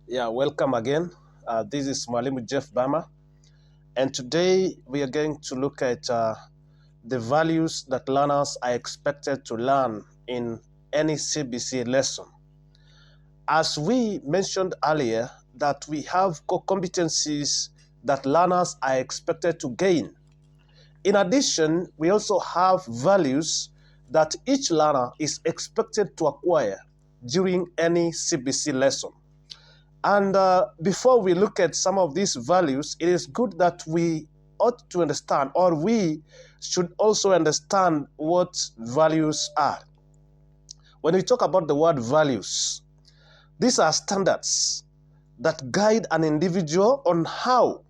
Yeah, welcome again. This is Mwalimu Jeffbama, and today we are going to look at the values that learners are expected to learn in any CBC lesson. As we mentioned earlier, that we have core competencies that learners are expected to gain. In addition, we also have values that each learner is expected to acquire during any CBC lesson. And before we look at some of these values, it is good that we ought to understand, or we should also understand what values are. When we talk about the word values, these are standards that guide an individual on how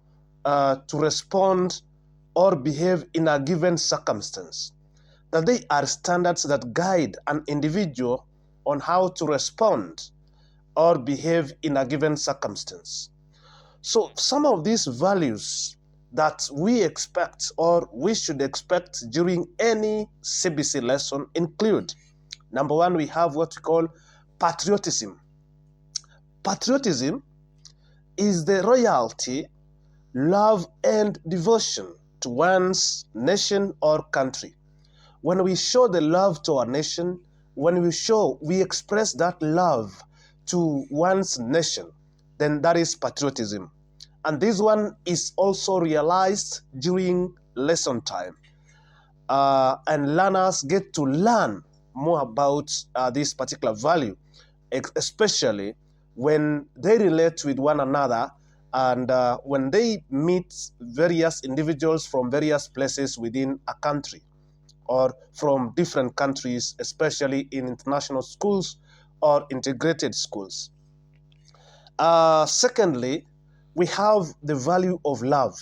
to respond or behave in a given circumstance. That they are standards that guide an individual on how to respond or behave in a given circumstance. So some of these values that we expect or we should expect during any CBC lesson include, number one, we have what we call patriotism. Patriotism is the loyalty, love, and devotion to one's nation or country. When we show the love to our nation, we express that love to one's nation, then that is patriotism. And this one is also realized during lesson time. And learners get to learn more about this particular value, especially when they relate with one another and when they meet various individuals from various places within a country or from different countries, especially in international schools or integrated schools. Secondly, we have the value of love.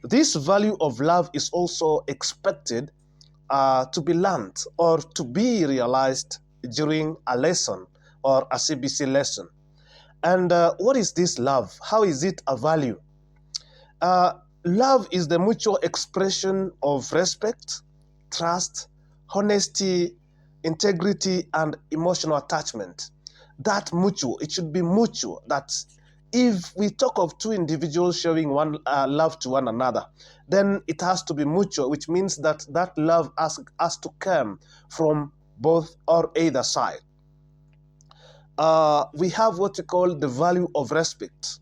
This value of love is also expected to be learned or to be realized during a lesson or a CBC lesson. And what is this love? How is it a value? Love is the mutual expression of respect, trust, honesty, integrity, and emotional attachment. That mutual, it should be mutual. That if we talk of two individuals showing one love to one another, then it has to be mutual, which means that that love has to come from both or either side. We have what we call the value of respect.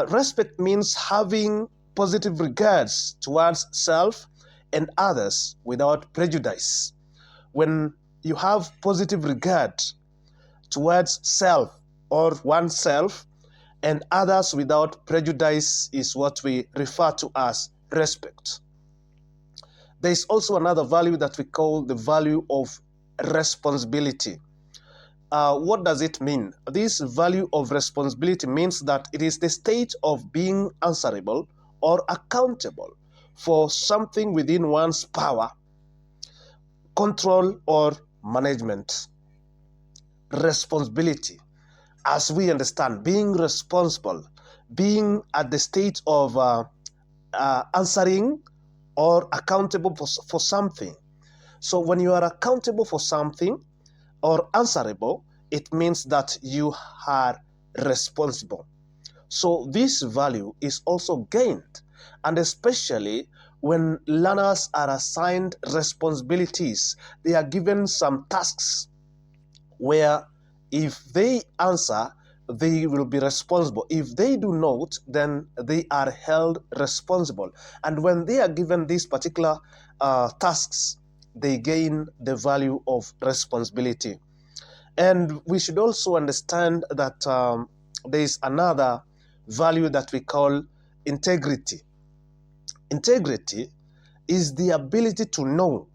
Respect means having positive regards towards self and others without prejudice. When you have positive regard towards self or oneself and others without prejudice is what we refer to as respect. There is also another value that we call the value of responsibility. What does it mean? This value of responsibility means that it is the state of being answerable or accountable for something within one's power, control, or management. Responsibility, as we understand, being responsible, being at the state of answering or accountable for something. So when you are accountable for something or answerable, it means that you are responsible. So this value is also gained, and especially when learners are assigned responsibilities, they are given some tasks where if they answer, they will be responsible. If they do not, then they are held responsible. And when they are given these particular tasks, they gain the value of responsibility. And we should also understand that there is another value that we call integrity. Integrity is the ability to know,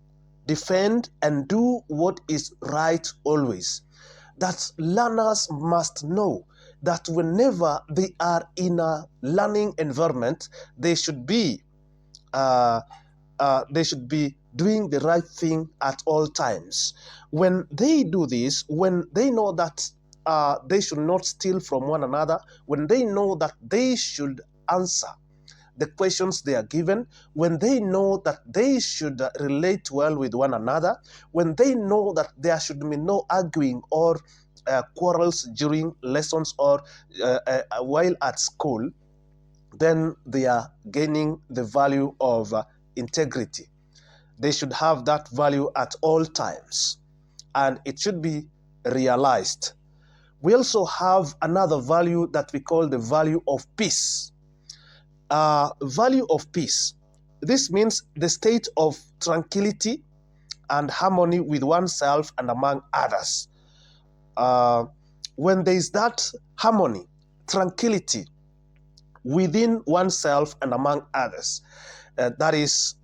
defend, and do what is right always. That learners must know that whenever they are in a learning environment, they should be doing the right thing at all times. When they do this, when they know that they should not steal from one another, when they know that they should answer the questions they are given, when they know that they should relate well with one another, when they know that there should be no arguing or quarrels during lessons or while at school, then they are gaining the value of integrity. They should have that value at all times, and it should be realized. We also have another value that we call the value of peace. Value of peace. This means the state of tranquility and harmony with oneself and among others. When there is that harmony, tranquility within oneself and among others, that is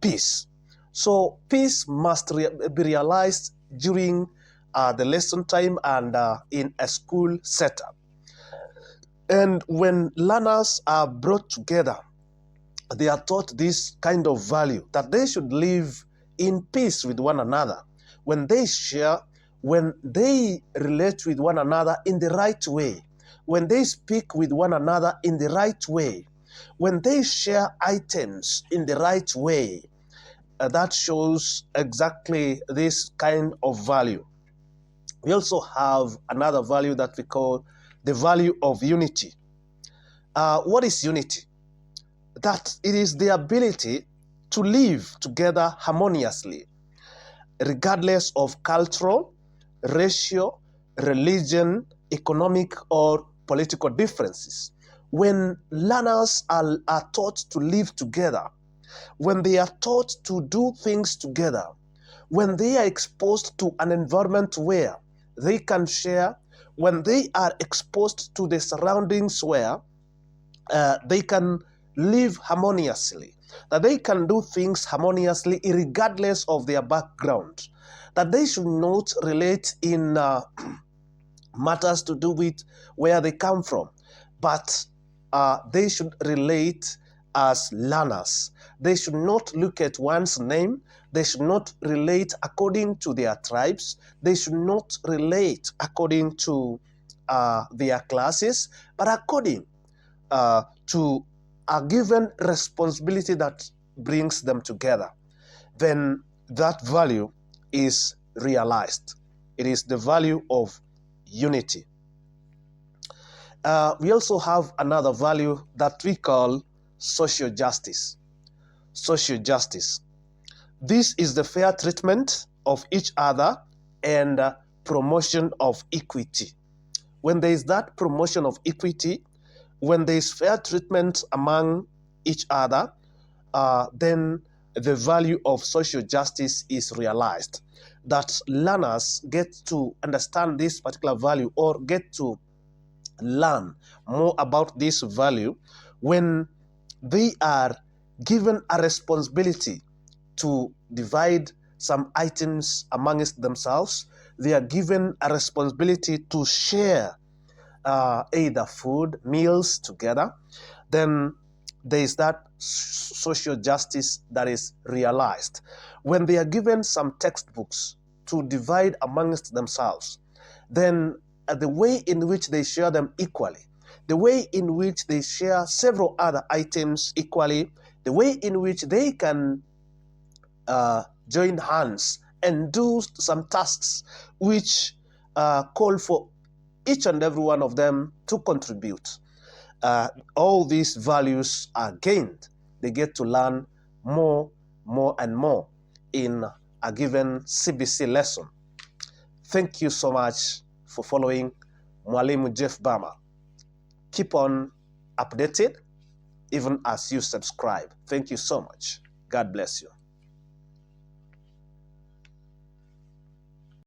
peace. So peace must be realized during the lesson time and in a school setup. And when learners are brought together, they are taught this kind of value, that they should live in peace with one another. When they share, when they relate with one another in the right way, when they speak with one another in the right way, when they share items in the right way, that shows exactly this kind of value. We also have another value that we call the value of unity. What is unity? That it is the ability to live together harmoniously, regardless of cultural, racial, religion, economic, or political differences. When learners are taught to live together, when they are taught to do things together, when they are exposed to an environment where they can share, when they are exposed to the surroundings where they can live harmoniously, that they can do things harmoniously regardless of their background, that they should not relate in matters to do with where they come from, but they should relate as learners. They should not look at one's name. They should not relate according to their tribes. They should not relate according to their classes, but according to a given responsibility that brings them together. Then that value is realized. It is the value of unity. We also have another value that we call social justice. Social justice. This is the fair treatment of each other and promotion of equity. When there is that promotion of equity, when there is fair treatment among each other, then the value of social justice is realized. That learners get to understand this particular value or get to learn more about this value when they are given a responsibility to divide some items amongst themselves. They are given a responsibility to share either food, meals together. Then there is that social justice that is realized. When they are given some textbooks to divide amongst themselves, then the way in which they share them equally, the way in which they share several other items equally, the way in which they can join hands and do some tasks which call for each and every one of them to contribute. All these values are gained. They get to learn more and more in a given CBC lesson. Thank you so much for following Mwalimu Jeffbama. Keep on updated even as you subscribe. Thank you so much. God bless you.